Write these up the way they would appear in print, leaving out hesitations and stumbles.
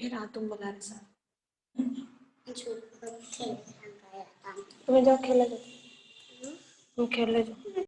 रहा तुम बगा रहे सर तुम्हें जाओ खेला जाओ तुम खेल जाओ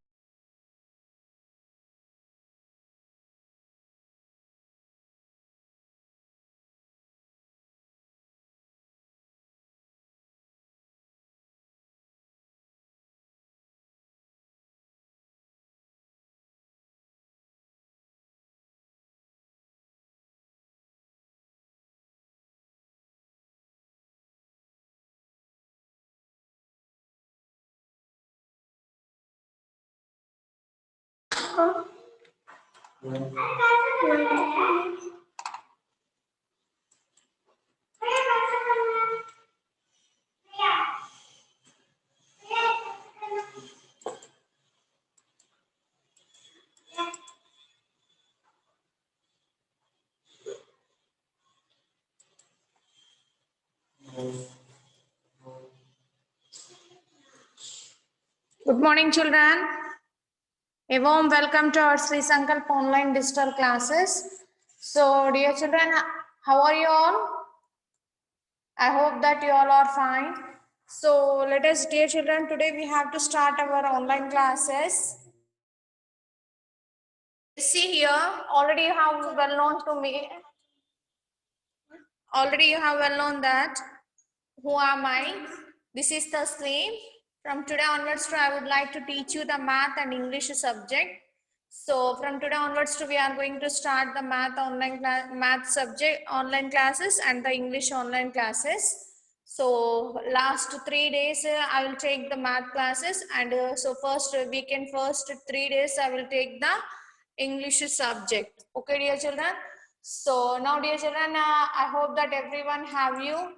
Good morning, children. A warm welcome to our Sri Sankalp online digital classes. So, dear children, how are you all? I hope that you all are fine. So, let us, dear children, today we have to start our online classes. See here, already you have well known to me. Already you have well known that who am I? This is the Tasleem. From today onwards, I would like to teach you the math and English subject. So from today onwards, we are going to start the math online classes and the English online classes. So last 3 days, I will take the math classes, and so first 3 days, I will take the English subject. Okay, dear children. So now, dear children, I hope that everyone have you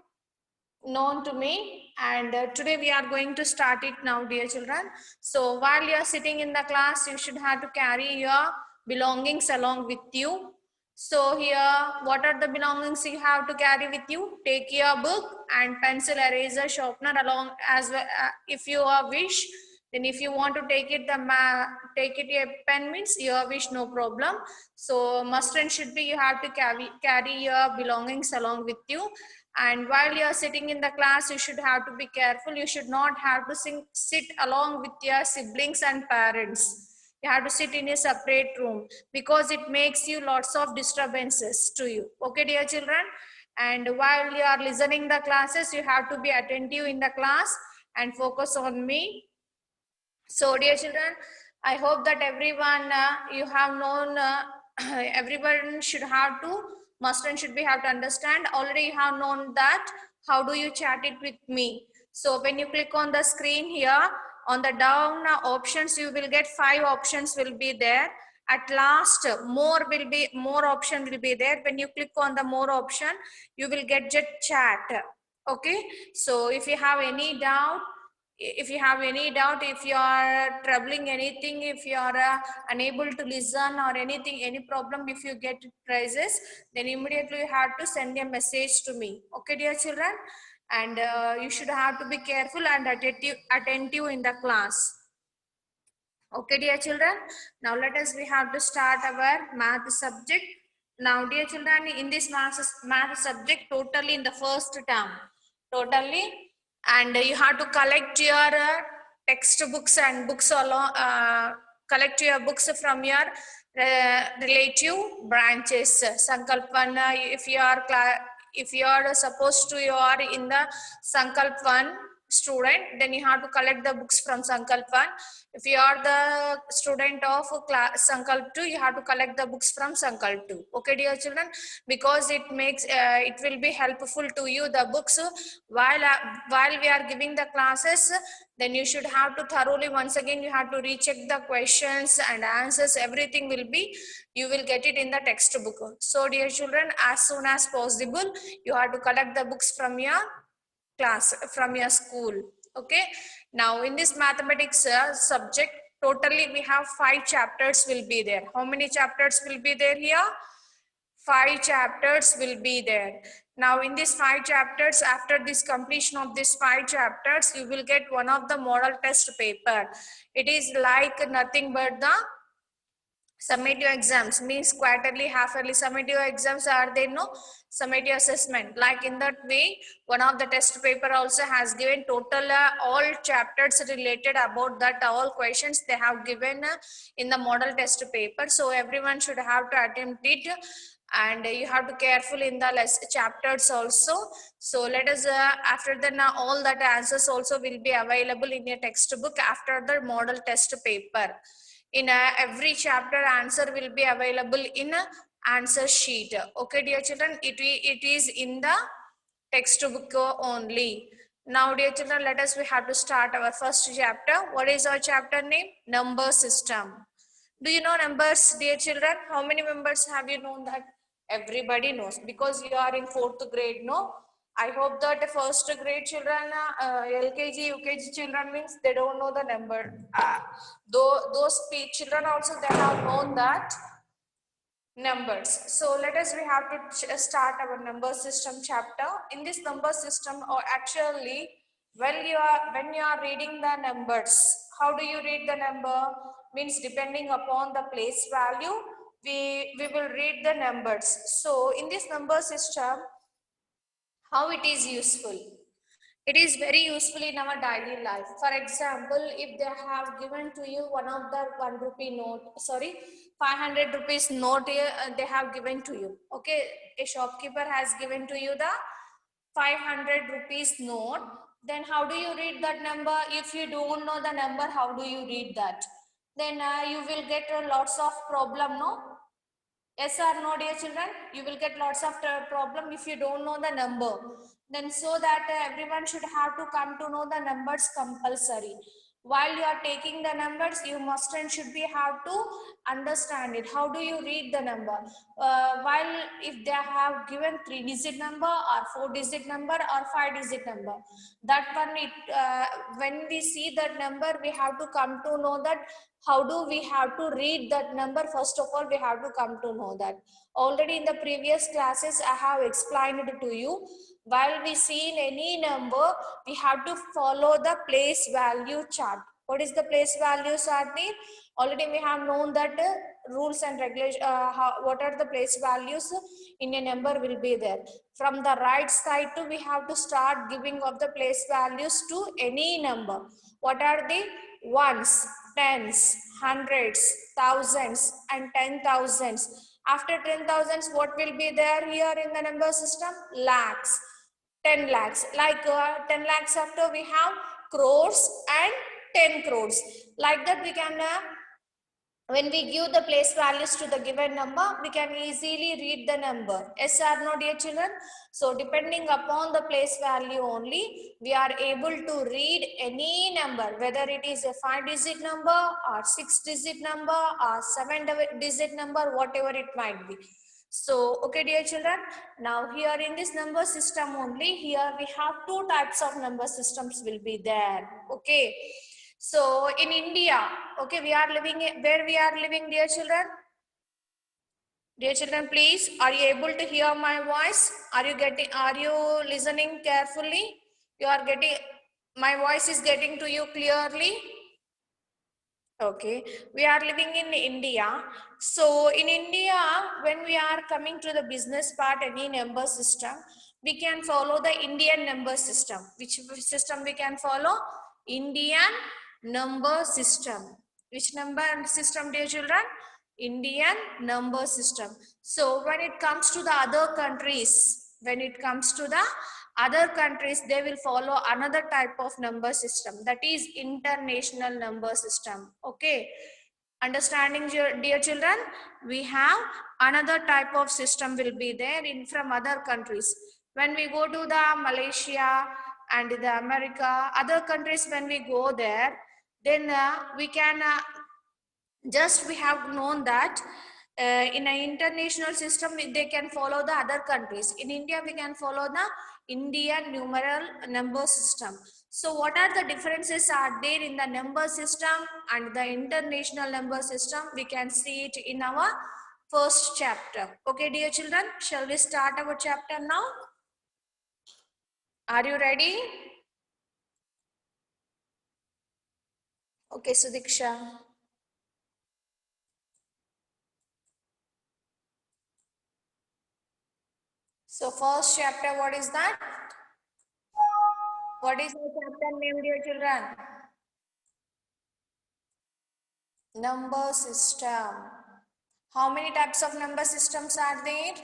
known to me, and today we are going to start it now, dear children. So while you are sitting in the class, you should have to carry your belongings along with you. So here, what are the belongings you have to carry with you? Take your book and pencil, eraser, sharpener along as well, if you wish. Then if you want to take it a pen means your wish, no problem. So must and should be you have to carry your belongings along with you. And while you are sitting in the class, you should have to be careful. You should not have to sit along with your siblings and parents. You have to sit in a separate room because it makes you lots of disturbances to you. Okay, dear children? And while you are listening the classes, you have to be attentive in the class and focus on me. So, dear children, I hope that everyone you have known, everyone should have to, must and should be have to understand. Already you have known that how do you chat it with me. So when you click on the screen here, on the down options, you will get 5 options will be there. At last, more option will be there. When you click on the more option, you will get just chat. Okay. So if you have any doubt, if you are troubling anything, if you are unable to listen or anything, any problem, if you get crisis, then immediately you have to send a message to me. Okay, dear children? And you should have to be careful and attentive in the class. Okay, dear children? Now we have to start our math subject. Now, dear children, in this math subject, totally in the first term, and you have to collect your textbooks and books along, collect your books from your relative branches. Sankalp 1, if you are supposed to, you are in the Sankalp 1 student, then you have to collect the books from Sankalp 1. If you are the student of Sankalp 2, you have to collect the books from Sankalp 2. Okay, dear children, because it makes it will be helpful to you, the books, while we are giving the classes. Then you should have to thoroughly, once again you have to recheck the questions and answers. Everything will be, you will get it in the textbook. So dear children, as soon as possible you have to collect the books from your class, from your school. Okay, now in this mathematics subject, totally we have 5 chapters will be there. How many chapters will be there here? 5 chapters will be there. Now in these 5 chapters, after this completion of these 5 chapters, you will get one of the model test paper. It is like nothing but the Summative exams means quarterly, half yearly. Summative exams are there, no? Summative assessment. Like in that way, one of the test paper also has given total all chapters related about that, all questions they have given in the model test paper. So everyone should have to attempt it, and you have to careful in the chapters also. So let us after then all that answers also will be available in your textbook after the model test paper. In every chapter answer will be available in a answer sheet. Okay dear children, it is in the textbook only. Now dear children, let us we have to start our first chapter. What is our chapter name? Number system. Do you know numbers, dear children? How many members have you known that? Everybody knows because you are in fourth grade, no? I hope that first grade children, LKG, UKG children means they don't know the number. Though those children also they have known that numbers. So let us we have to start our number system chapter. In this number system, or actually when you are reading the numbers, how do you read the number? Means depending upon the place value, we will read the numbers. So in this number system, how it is useful? It is very useful in our daily life. For example, if they have given to you one of the 1 rupee note, sorry, 500 rupees note, they have given to you. Okay, a shopkeeper has given to you the 500 rupees note. Then how do you read that number? If you don't know the number, how do you read that? Then you will get lots of problem, no? Yes or no, dear children? You will get lots of problem if you don't know the number. Then so that everyone should have to come to know the numbers compulsory. While you are taking the numbers, you must and should be have to understand it. How do you read the number? While if they have given 3-digit number or 4-digit number or 5-digit number, that one when we see that number, we have to come to know that how do we have to read that number. First of all, we have to come to know that. Already in the previous classes I have explained it to you. While we see in any number, we have to follow the place value chart. What is the place value chart mean? Already we have known that rules and regulations, what are the place values in a number will be there. From the right side to we have to start giving of the place values to any number. What are the ones, tens, hundreds, thousands, and 10,000s? After 10,000s, what will be there here in the number system? Lakhs, 10 lakhs. Like 10 lakhs after we have crores and 10 crores. Like that we can when we give the place values to the given number, we can easily read the number. Yes or no, dear children? So depending upon the place value only, we are able to read any number, whether it is a 5-digit number or 6-digit number or 7-digit number, whatever it might be. So, okay, dear children, now here in this number system only, here we have two types of number systems will be there. Okay. So in India, okay, we are living where we are living, dear children. Dear children, please, are you able to hear my voice? Are you listening carefully? You are getting, my voice is getting to you clearly. Okay, we are living in India. So in India, when we are coming to the business part, any number system, we can follow the Indian number system. Which system we can follow? Indian number system. Which number system, dear children? Indian number system. So when it comes to the other countries, they will follow another type of number system, that is international number system. Okay, understanding, dear children? We have another type of system will be there in from other countries. When we go to the Malaysia and the America, other countries, when we go there, then we can just we have known that in an international system they can follow the other countries. In India we can follow the Indian numeral number system. So what are the differences are there in the number system and the international number system? We can see it in our first chapter. Okay, dear children, shall we start our chapter now? Are you ready? Okay, Sudiksha. So first chapter, what is that? What is the chapter name, dear children? Number system. How many types of number systems are there?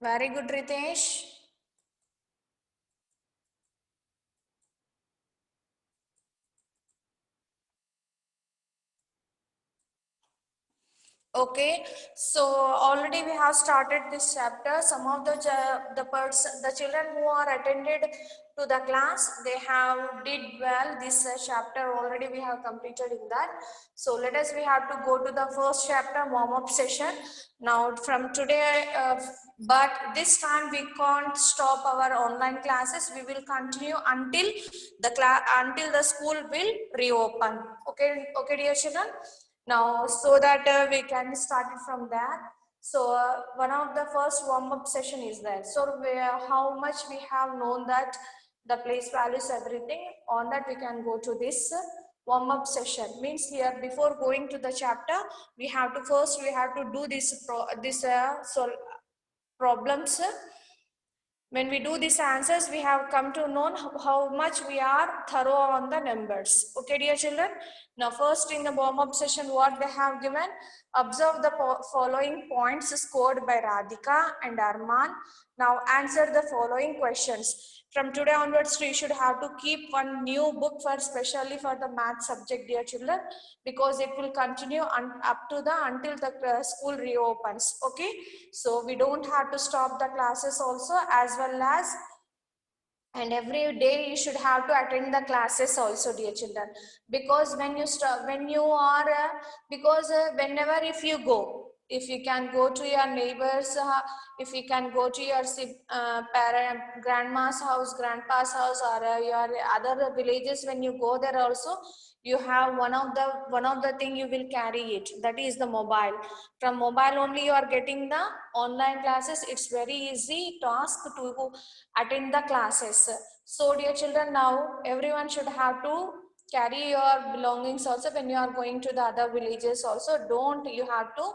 Very good, Ritesh. Okay, so already we have started this chapter. Some of the children who are attended to the class, they have did well. This chapter already we have completed in that. So let us, we have to go to the first chapter, warm up session. Now from today, but this time we can't stop our online classes. We will continue until the school will reopen. Okay, okay, dear children. Now, so that we can start it from there. So one of the first warm-up session is that. So how much we have known that the place values, everything, on that we can go to this warm-up session. Means here, before going to the chapter, we have to first, we have to do problems. When we do these answers, we have come to know how much we are thorough on the numbers. Okay, dear children. Now, first in the warm-up session, what they have given, observe the following points scored by Radhika and Arman. Now, answer the following questions. From today onwards, we should have to keep one new book for specially for the math subject, dear children, because it will continue up to the until the school reopens. Okay, so we don't have to stop the classes also, as well as, and every day you should have to attend the classes also, dear children, because when you start, when you are because whenever, if you go, if you can go to your neighbors, if you can go to your parent, grandma's house, grandpa's house, or your other villages, when you go there also, you have one of the thing you will carry it, that is the mobile. From mobile only you are getting the online classes. It's very easy task to attend the classes. So dear children, now everyone should have to carry your belongings also when you are going to the other villages also. Don't you have to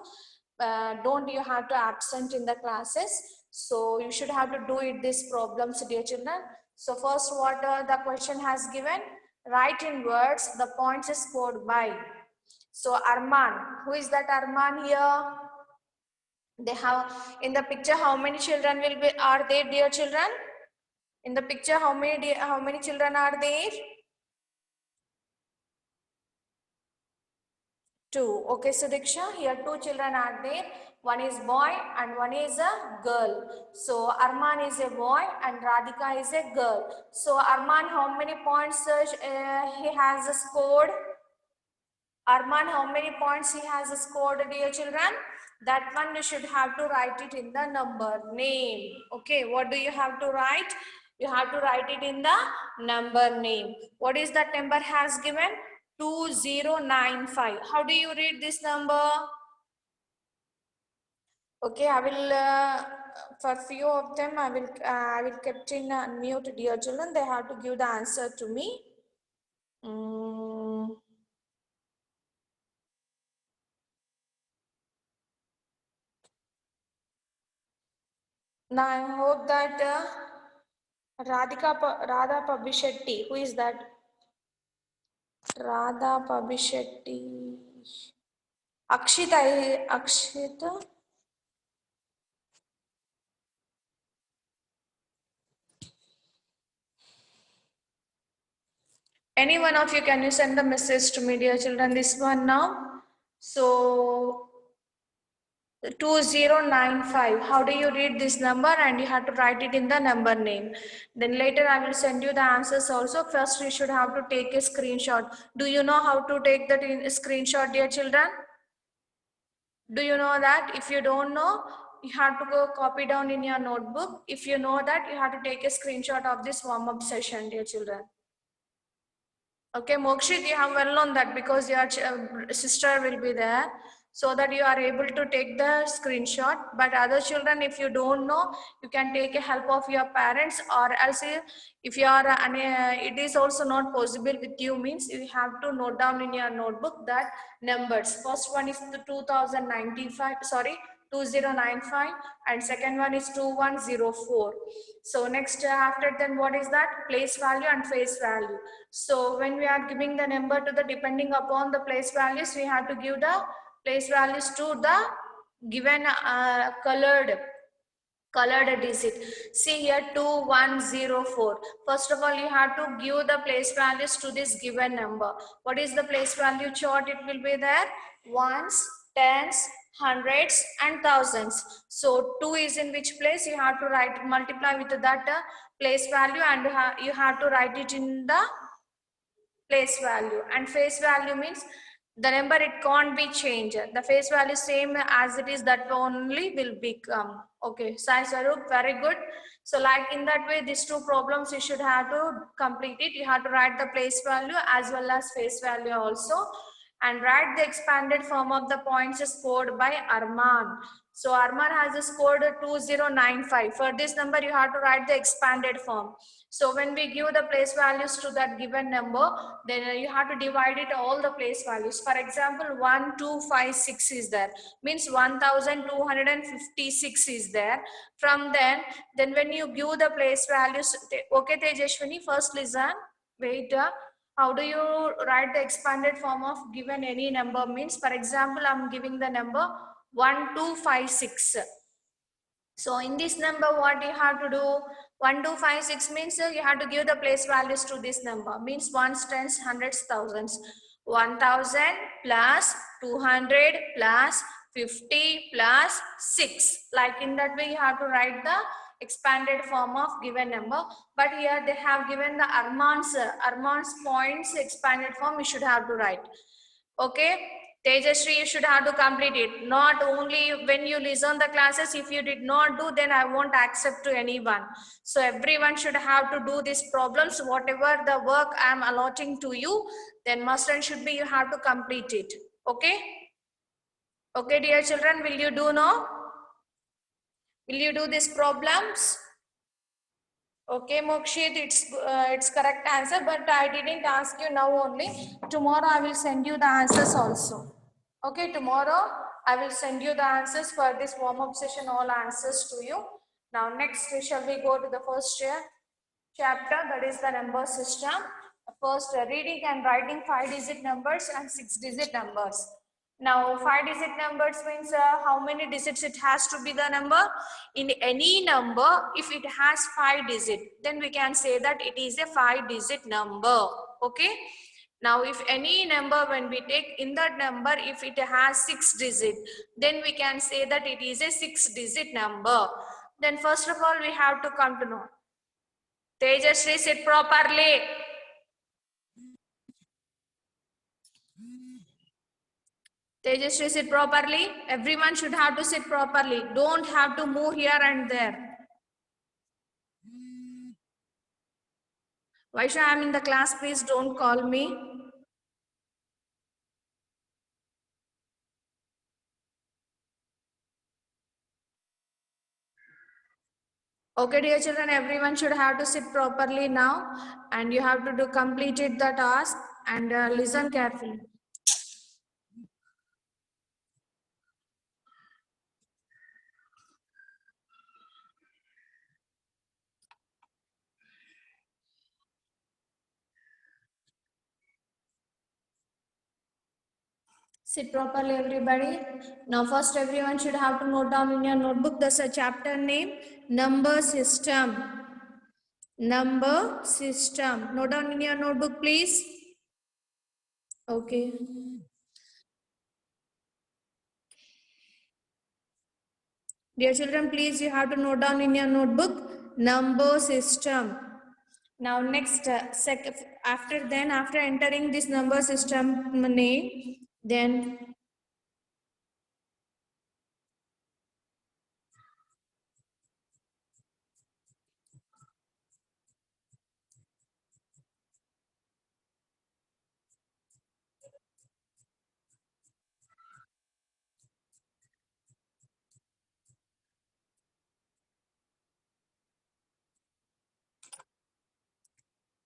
absent in the classes. So you should have to do it these problems, dear children. So first, what the question has given, write in words the points scored by. So Arman, who is that Arman here? They have in the picture, how many children will be are there, dear children? In the picture, how many children are there? Two. Okay, so Diksha, here two children are there. One is boy and one is a girl. So Arman is a boy and Radhika is a girl. So Arman, how many points he has scored? Arman, how many points he has scored, dear children? That one you should have to write it in the number name. Okay, what do you have to write? You have to write it in the number name. What is that number has given? 2095. How do you read this number? Okay, I will for few of them I will kept in unmute, dear children. They have to give the answer to me. Now I hope that Radha Pabishetty, who is that? Radha Pabishetty. Akshita. Any one of you, can you send the message to me, dear children? This one now. So 2095. How do you read this number? And you have to write it in the number name. Then later I will send you the answers also. First you should have to take a screenshot. Do you know how to take that in a screenshot, dear children? Do you know that? If you don't know, you have to go copy down in your notebook. If you know that, you have to take a screenshot of this warm-up session, dear children. Okay, Mokshit, you have well known that because your sister will be there. so that you are able to take the screenshot. But other children, if you don't know, you can take a help of your parents, or else if you are it is also not possible with you, means you have to note down in your notebook that numbers. First one is the 2095, sorry, 2095, and second one is 2104. So next, after then, what is that? Place value and face value. So when we are giving the number to the, depending upon the place values, we have to give the place values to the given colored digit. See here, 2104. First of all, you have to give the place values to this given number. What is the place value chart? It will be there: ones, tens, hundreds and thousands. So 2 is in which place? You have to write, multiply with that place value, and you have to write it in the place value. And face value means the number, it can't be changed. The face value same as it is, that only will become. Okay, Sai Sarup, very good. So like in that way, these two problems you should have to complete it. You have to write the place value as well as face value also, and write the expanded form of the points scored by Arman. So Arman has scored 2095. For this number, you have to write the expanded form. So when we give the place values to that given number, then you have to divide it all the place values. For example, 1256 is there, means 1256 is there. From then when you give the place values, okay Tejashwini, first listen, wait. How do you write the expanded form of given any number? Means, for example, I'm giving the number 1256. So in this number, what you have to do? 1256 means you have to give the place values to this number. Means ones, tens, hundreds, thousands. 1000 plus 200 plus 50 plus 6. Like in that way, you have to write the expanded form of given number. But here they have given the Arman's points expanded form. You should have to write. Okay, Tejasri, you should have to complete it. Not only when you listen the classes, if you did not do, then I won't accept to anyone. So everyone should have to do these problems. Whatever the work I am allotting to you, then must and should be you have to complete it. Okay? Okay, dear children, will you do now? Will you do these problems? Okay, Mokshit, it's correct answer, but I didn't ask you now only. Tomorrow I will send you the answers also. Okay, tomorrow I will send you the answers for this warm-up session, all answers to you. Now next, shall we go to the first chapter, that is the number system. First, reading and writing 5-digit numbers and 6-digit numbers. Now 5-digit numbers means how many digits it has to be the number. In any number, if it has 5 digits, then we can say that it is a 5-digit number. Okay. Now if any number, when we take in that number, if it has 6 digits, then we can say that it is a 6-digit number. Then first of all, we have to come to know. Tejasri, sit properly. Tejasri, sit properly. Everyone should have to sit properly. Don't have to move here and there. Vaisha, I am in the class. Please don't call me. Okay, dear children, everyone should have to sit properly now, and you have to do completed the task and listen carefully. Sit properly, everybody. Now, first, everyone should have to note down in your notebook the chapter name, number system. Number system. Note down in your notebook, please. Okay. Dear children, please, you have to note down in your notebook, number system. Now, next, after entering this number system name, then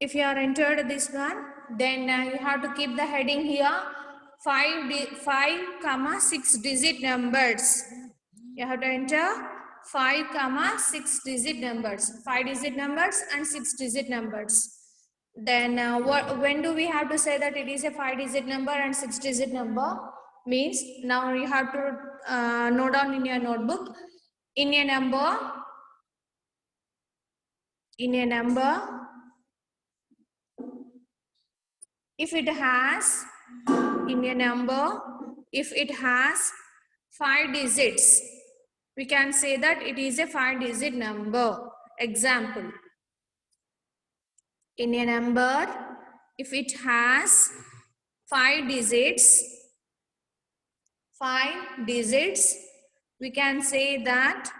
If you are entered this one, then you have to keep the heading here 5 comma 6 digit numbers. You have to enter 5 comma 6 digit numbers, 5 digit numbers and 6 digit numbers. Then when do we have to say that it is a 5 digit number and 6 digit number? Means now you have to note down in your notebook. In a number, if it has, in a number, if it has 5 digits, we can say that it is a 5 digit number. Example, in a number, if it has 5 digits, we can say that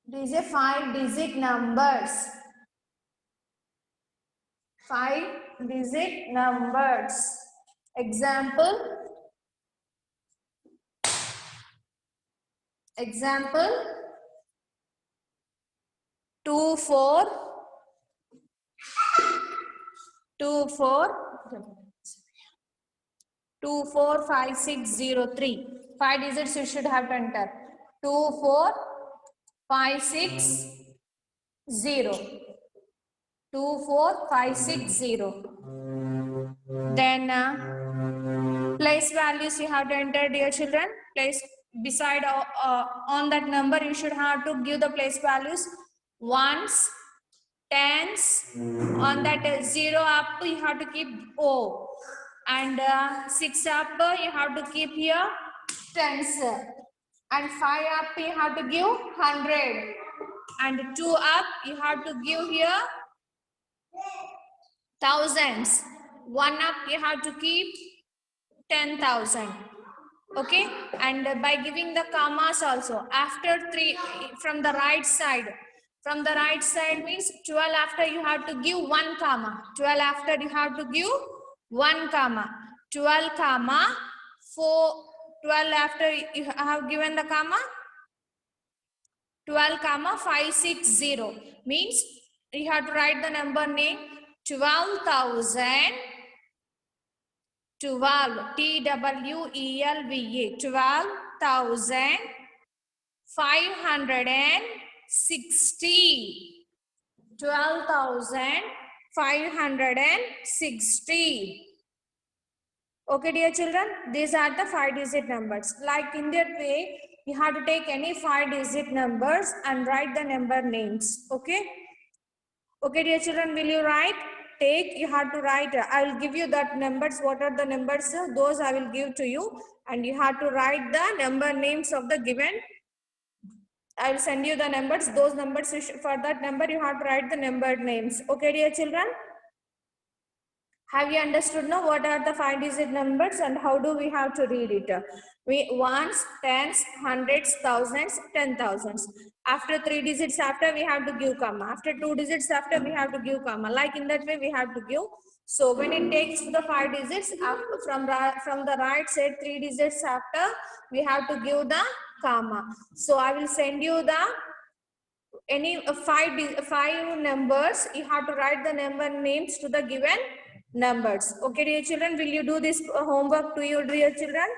it is a 5 digit numbers. 5 digit numbers. Example, 2 4 2 4 5 6 0 3. 5 digits you should have to enter. 2 4 5 6 0. 2 4 5 6 0. Then place values you have to enter, dear children. Place beside on that number you should have to give the place values. Ones, tens, on that 0 up you have to keep O, and 6 up you have to keep here tens, and 5 up you have to give 100, and 2 up you have to give here thousands. 1 up you have to keep 10,000. Okay, and by giving the commas also after 3 from the right side. From the right side means 12 after you have to give 1 comma. 12 after you have to give 1 comma. 12 comma 4. 12 after you have given the comma. 12 comma 560 means you have to write the number name 12,000. 12, TWELVA, 12,560. 12,560. Okay, dear children, these are the 5 digit numbers. Like in that way, you have to take any 5 digit numbers and write the number names. Okay. Okay, dear children, will you write? You have to write. I will give you that numbers. What are the numbers? Those I will give to you. And you have to write the number names of the given. I will send you the numbers. Those numbers, for that number, you have to write the number names. Okay, dear children? Have you understood now what are the 5 digit numbers and how do we have to read it? We ones, tens, hundreds, thousands, 10,000s. After 3 digits after we have to give comma. After 2 digits after we have to give comma. Like in that way we have to give. So when it takes the 5 digits from the right side 3 digits after we have to give the comma. So I will send you the any 5 numbers. You have to write the number names to the given numbers. Okay, dear children, will you do this homework to you, dear children?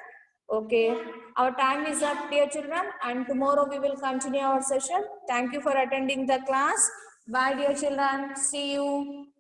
Okay, our time is up, dear children, and tomorrow we will continue our session. Thank you for attending the class. Bye, dear children. See you.